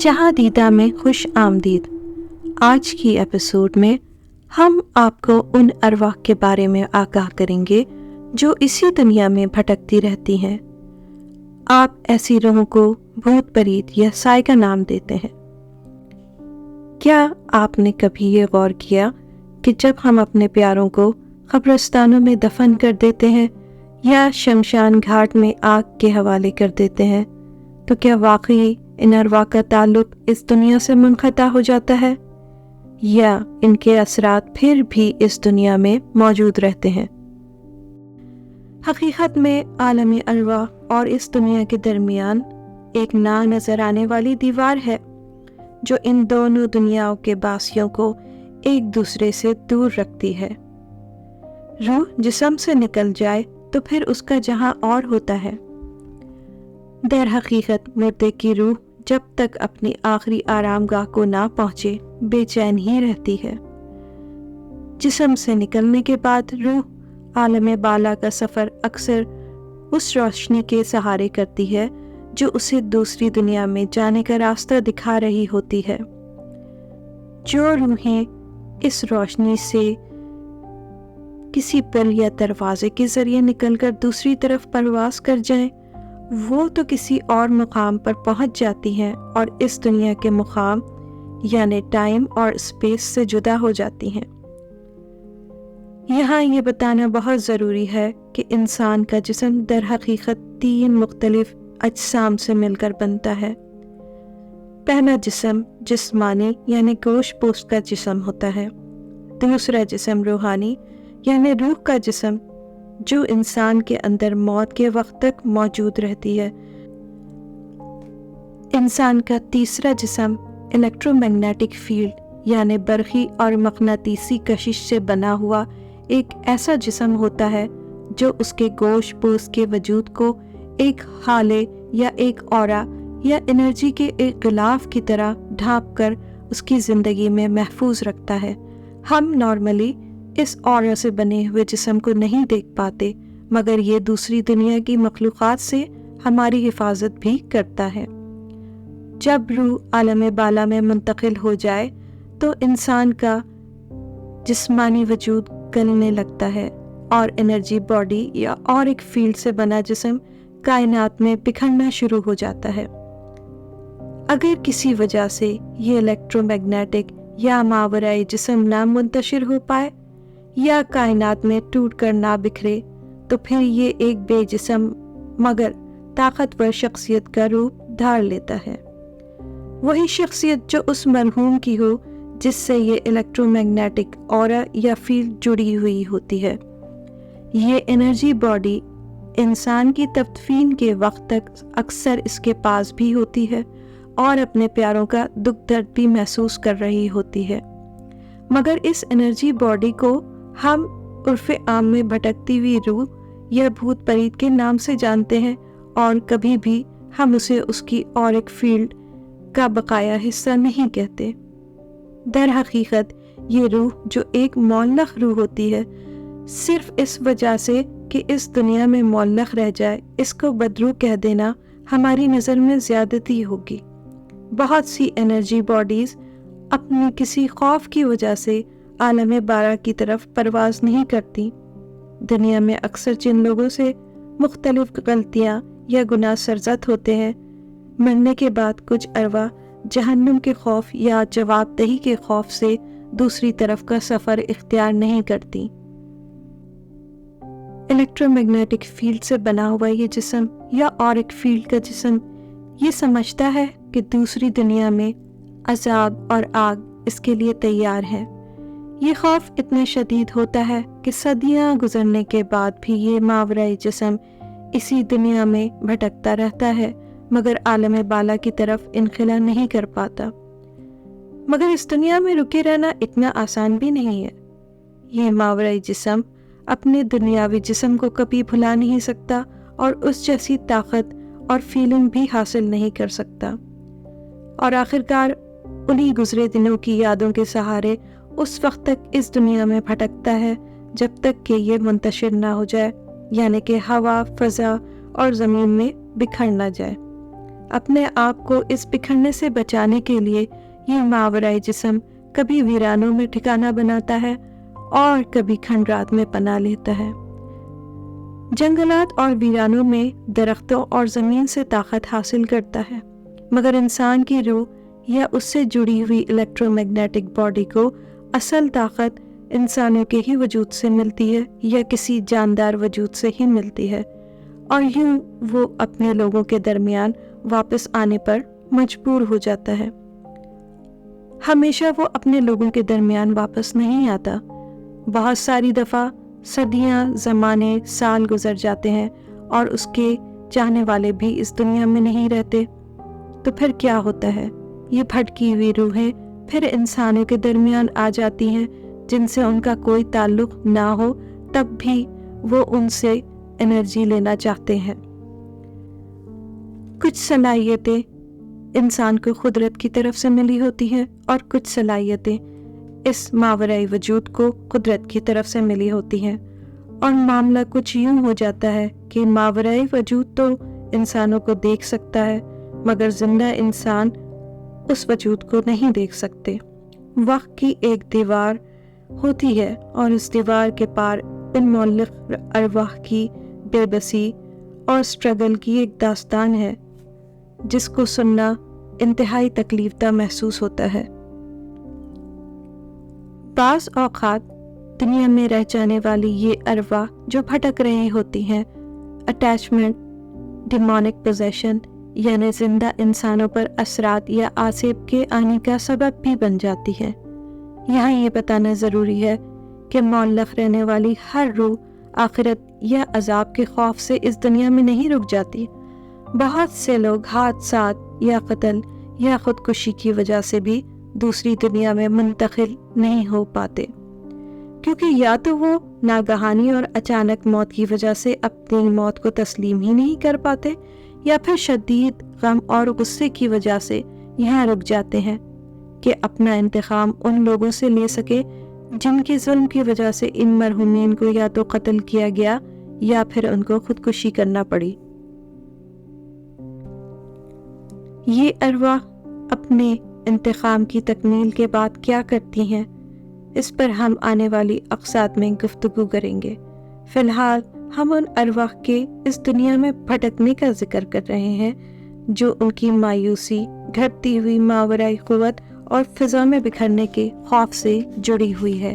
جہاں دیدہ میں خوش آمدید۔ آج کی ایپیسوڈ میں ہم آپ کو ان ارواح کے بارے میں آگاہ کریں گے جو اسی دنیا میں بھٹکتی رہتی ہیں۔ آپ ایسی روحوں کو بھوت پریت یا سائے کا نام دیتے ہیں۔ کیا آپ نے کبھی یہ غور کیا کہ جب ہم اپنے پیاروں کو قبرستانوں میں دفن کر دیتے ہیں یا شمشان گھاٹ میں آگ کے حوالے کر دیتے ہیں تو کیا واقعی ان ارواح کا تعلق اس دنیا سے منقطع ہو جاتا ہے یا ان کے اثرات پھر بھی اس دنیا میں موجود رہتے ہیں؟ حقیقت میں عالم ارواح اور اس دنیا کے درمیان ایک نہ نظر آنے والی دیوار ہے جو ان دونوں دنیاؤں کے باسیوں کو ایک دوسرے سے دور رکھتی ہے۔ روح جسم سے نکل جائے تو پھر اس کا جہاں اور ہوتا ہے۔ در حقیقت مردے کی روح جب تک اپنی آخری آرام گاہ کو نہ پہنچے بے چین ہی رہتی ہے۔ جسم سے نکلنے کے بعد روح عالم بالا کا سفر اکثر اس روشنی کے سہارے کرتی ہے جو اسے دوسری دنیا میں جانے کا راستہ دکھا رہی ہوتی ہے۔ جو روحیں اس روشنی سے کسی پل یا دروازے کے ذریعے نکل کر دوسری طرف پرواز کر جائیں وہ تو کسی اور مقام پر پہنچ جاتی ہیں اور اس دنیا کے مقام یعنی ٹائم اور اسپیس سے جدا ہو جاتی ہیں۔ یہاں یہ بتانا بہت ضروری ہے کہ انسان کا جسم در حقیقت 3 مختلف اجسام سے مل کر بنتا ہے۔ پہلا جسم جسمانی یعنی گوشت پوست کا جسم ہوتا ہے۔ دوسرا جسم روحانی یعنی روح کا جسم جو انسان کے اندر موت کے وقت تک موجود رہتی ہے۔ انسان کا تیسرا جسم الیکٹرو میگنیٹک فیلڈ یعنی برقی اور مقناطیسی کشش سے بنا ہوا ایک ایسا جسم ہوتا ہے جو اس کے گوشت پوست کے وجود کو ایک حالے یا ایک اورا یا انرجی کے ایک غلاف کی طرح ڈھانپ کر اس کی زندگی میں محفوظ رکھتا ہے۔ ہم نارملی اس اورا سے بنے ہوئے جسم کو نہیں دیکھ پاتے مگر یہ دوسری دنیا کی مخلوقات سے ہماری حفاظت بھی کرتا ہے۔ جب روح عالم بالا میں منتقل ہو جائے تو انسان کا جسمانی وجود گلنے لگتا ہے اور انرجی باڈی یا اور ایک فیلڈ سے بنا جسم کائنات میں بکھرنا شروع ہو جاتا ہے۔ اگر کسی وجہ سے یہ الیکٹرو میگنیٹک یا ماورائی جسم نہ منتشر ہو پائے یا کائنات میں ٹوٹ کر نہ بکھرے تو پھر یہ ایک بے جسم مگر طاقتور شخصیت کا روپ دھار لیتا ہے۔ وہی شخصیت جو اس مرحوم کی ہو جس سے یہ الیکٹرو میگنیٹک اورا یا فیلڈ جڑی ہوئی ہوتی ہے۔ یہ انرجی باڈی انسان کی تدفین کے وقت تک اکثر اس کے پاس بھی ہوتی ہے اور اپنے پیاروں کا دکھ درد بھی محسوس کر رہی ہوتی ہے، مگر اس انرجی باڈی کو ہم عرف عام میں بھٹکتی ہوئی روح یا بھوت پریت کے نام سے جانتے ہیں اور کبھی بھی ہم اسے اس کی اور ایک فیلڈ کا بقایا حصہ نہیں کہتے۔ در حقیقت یہ روح جو ایک معلق روح ہوتی ہے صرف اس وجہ سے کہ اس دنیا میں معلق رہ جائے اس کو بدروح کہہ دینا ہماری نظر میں زیادتی ہوگی۔ بہت سی انرجی باڈیز اپنی کسی خوف کی وجہ سے عالم بالا کی طرف پرواز نہیں کرتی۔ دنیا میں اکثر جن لوگوں سے مختلف غلطیاں یا گناہ سرزد ہوتے ہیں مرنے کے بعد کچھ ارواح جہنم کے خوف یا جواب دہی کے خوف سے دوسری طرف کا سفر اختیار نہیں کرتی۔ الیکٹرو میگنیٹک فیلڈ سے بنا ہوا یہ جسم یا اورک فیلڈ کا جسم یہ سمجھتا ہے کہ دوسری دنیا میں عذاب اور آگ اس کے لیے تیار ہے۔ یہ خوف اتنا شدید ہوتا ہے کہ صدیاں گزرنے کے بعد بھی یہ ماورائی جسم اسی دنیا میں بھٹکتا رہتا ہے مگر عالم بالا کی طرف انخلا نہیں کر پاتا۔ مگر اس دنیا میں رکے رہنا اتنا آسان بھی نہیں ہے۔ یہ ماورائی جسم اپنے دنیاوی جسم کو کبھی بھلا نہیں سکتا اور اس جیسی طاقت اور فیلنگ بھی حاصل نہیں کر سکتا، اور آخرکار انہی گزرے دنوں کی یادوں کے سہارے اس وقت تک اس دنیا میں بھٹکتا ہے جب تک کہ یہ منتشر نہ ہو جائے یعنی کہ ہوا، فضا اور زمین میں بکھر نہ جائے۔ اپنے آپ کو اس بکھرنے سے بچانے کے لیے یہ ماورائی جسم کبھی ویرانوں میں ٹھکانہ بناتا ہے اور کبھی کھنڈرات میں پناہ لیتا ہے۔ جنگلات اور ویرانوں میں درختوں اور زمین سے طاقت حاصل کرتا ہے، مگر انسان کی روح یا اس سے جڑی ہوئی الیکٹرو میگنیٹک باڈی کو اصل طاقت انسانوں کے ہی وجود سے ملتی ہے یا کسی جاندار وجود سے ہی ملتی ہے، اور یوں وہ اپنے لوگوں کے درمیان واپس آنے پر مجبور ہو جاتا ہے۔ ہمیشہ وہ اپنے لوگوں کے درمیان واپس نہیں آتا۔ بہت ساری دفعہ صدیاں، زمانے، سال گزر جاتے ہیں اور اس کے چاہنے والے بھی اس دنیا میں نہیں رہتے۔ تو پھر کیا ہوتا ہے؟ یہ بھٹکی ہوئی روحیں پھر انسانوں کے درمیان آ جاتی ہیں جن سے ان کا کوئی تعلق نہ ہو، تب بھی وہ ان سے انرجی لینا چاہتے ہیں۔ کچھ صلاحیتیں انسان کو قدرت کی طرف سے ملی ہوتی ہیں اور کچھ صلاحیتیں اس ماورائی وجود کو قدرت کی طرف سے ملی ہوتی ہیں، اور معاملہ کچھ یوں ہو جاتا ہے کہ ماورائی وجود تو انسانوں کو دیکھ سکتا ہے، مگر زندہ انسان اس وجود کو نہیں دیکھ سکتے۔ وقت کی ایک دیوار ہوتی ہے اور اس دیوار کے پار ان معلق ارواح کی بے بسی اور سٹرگل کی ایک داستان ہے جس کو سننا انتہائی تکلیف دہ محسوس ہوتا ہے۔ بعض اوقات دنیا میں رہ جانے والی یہ ارواح جو بھٹک رہی ہوتی ہیں، اٹیچمنٹ، ڈیمونک پوزیشن یعنی زندہ انسانوں پر اثرات یا آسیب کے آنے کا سبب بھی بن جاتی ہے۔ یہاں یہ بتانا ضروری ہے کہ معلق رہنے والی ہر روح آخرت یا عذاب کے خوف سے اس دنیا میں نہیں رک جاتی۔ بہت سے لوگ حادثات یا قتل یا خودکشی کی وجہ سے بھی دوسری دنیا میں منتقل نہیں ہو پاتے، کیونکہ یا تو وہ ناگہانی اور اچانک موت کی وجہ سے اپنی موت کو تسلیم ہی نہیں کر پاتے، یا پھر شدید غم اور غصے کی وجہ سے یہاں رک جاتے ہیں کہ اپنا انتقام ان لوگوں سے لے سکے جن کے ظلم کی وجہ سے ان مرحومین کو یا تو قتل کیا گیا یا پھر ان کو خودکشی کرنا پڑی۔ یہ ارواح اپنے انتقام کی تکمیل کے بعد کیا کرتی ہیں، اس پر ہم آنے والی اقساط میں گفتگو کریں گے۔ فی الحال ہم ان ارواح کے اس دنیا میں بھٹکنے کا ذکر کر رہے ہیں جو ان کی مایوسی، گھٹتی ہوئی ماورائی قوت اور فضا میں بکھرنے کے خوف سے جڑی ہوئی ہے۔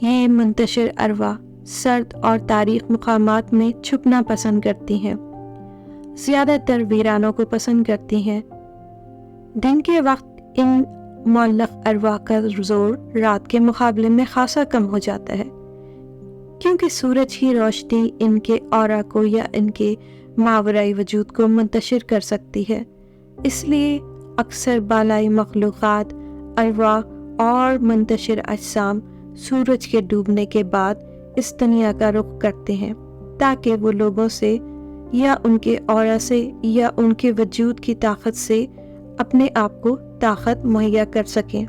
یہ منتشر ارواح سرد اور تاریک مقامات میں چھپنا پسند کرتی ہیں، زیادہ تر ویرانوں کو پسند کرتی ہیں۔ دن کے وقت ان معلق ارواح کا زور رات کے مقابلے میں خاصا کم ہو جاتا ہے، کیونکہ سورج کی روشنی ان کے اورا کو یا ان کے ماورائی وجود کو منتشر کر سکتی ہے۔ اس لیے اکثر بالائی مخلوقات، ارواح اور منتشر اجسام سورج کے ڈوبنے کے بعد اس دنیا کا رخ کرتے ہیں تاکہ وہ لوگوں سے یا ان کے اورا سے یا ان کے وجود کی طاقت سے اپنے آپ کو طاقت مہیا کر سکیں۔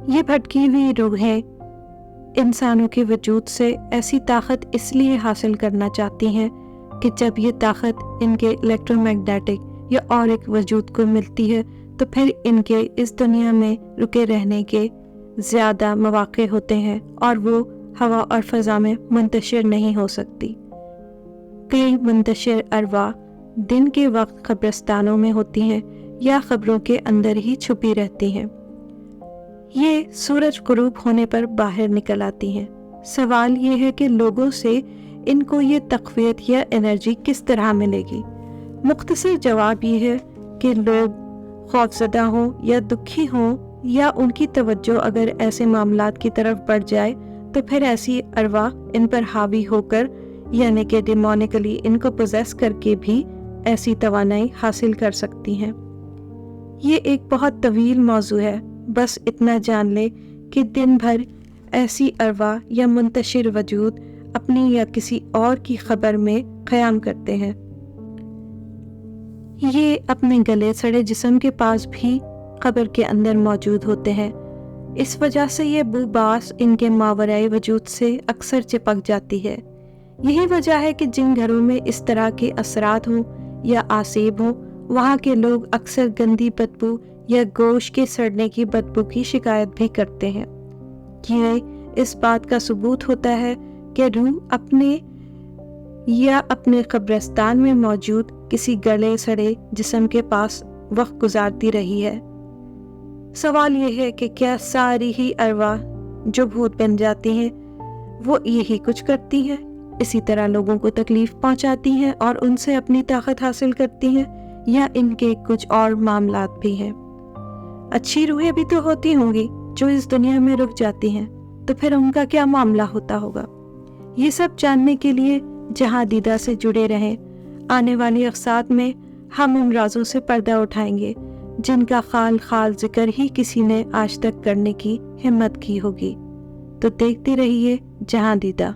یہ بھٹکی ہوئی روحیں انسانوں کے وجود سے ایسی طاقت اس لیے حاصل کرنا چاہتی ہیں کہ جب یہ طاقت ان کے الیکٹرو میگنیٹک یا اور ایک وجود کو ملتی ہے تو پھر ان کے اس دنیا میں رکے رہنے کے زیادہ مواقع ہوتے ہیں اور وہ ہوا اور فضا میں منتشر نہیں ہو سکتی۔ کئی منتشر ارواح دن کے وقت قبرستانوں میں ہوتی ہیں یا قبروں کے اندر ہی چھپی رہتی ہیں۔ یہ سورج غروب ہونے پر باہر نکل آتی ہیں۔ سوال یہ ہے کہ لوگوں سے ان کو یہ تقویت یا انرجی کس طرح ملے گی؟ مختصر جواب یہ ہے کہ لوگ خوفزدہ ہوں یا دکھی ہوں یا ان کی توجہ اگر ایسے معاملات کی طرف بڑھ جائے تو پھر ایسی ارواح ان پر حاوی ہو کر یعنی کہ ڈیمونیکلی ان کو پوزیس کر کے بھی ایسی توانائی حاصل کر سکتی ہیں۔ یہ ایک بہت طویل موضوع ہے، بس اتنا جان لے کہ دن بھر ایسی ارواح یا منتشر وجود اپنی یا کسی اور کی خبر میں قیام کرتے ہیں۔ یہ اپنے گلے سڑے جسم کے پاس بھی قبر کے اندر موجود ہوتے ہیں، اس وجہ سے یہ بو باس ان کے ماورائی وجود سے اکثر چپک جاتی ہے۔ یہی وجہ ہے کہ جن گھروں میں اس طرح کے اثرات ہوں یا آسیب ہوں، وہاں کے لوگ اکثر گندی بدبو یا گوشت کے سڑنے کی بدبو کی شکایت بھی کرتے ہیں۔ یہ اس بات کا ثبوت ہوتا ہے کہ روح اپنے قبرستان میں موجود کسی گلے سڑے جسم کے پاس وقت گزارتی رہی ہے۔ سوال یہ ہے کہ کیا ساری ہی ارواح جو بھوت بن جاتی ہیں وہ یہی کچھ کرتی ہیں، اسی طرح لوگوں کو تکلیف پہنچاتی ہیں اور ان سے اپنی طاقت حاصل کرتی ہیں، یا ان کے کچھ اور معاملات بھی ہیں؟ اچھی روحیں بھی تو ہوتی ہوں گی جو اس دنیا میں رک جاتی ہیں، تو پھر ان کا کیا معاملہ ہوتا ہوگا؟ یہ سب جاننے کے لیے جہاں دیدہ سے جڑے رہیں۔ آنے والی اقساط میں ہم ان رازوں سے پردہ اٹھائیں گے جن کا خال ذکر ہی کسی نے آج تک کرنے کی ہمت کی ہوگی۔ تو دیکھتے رہیے جہاں دیدہ۔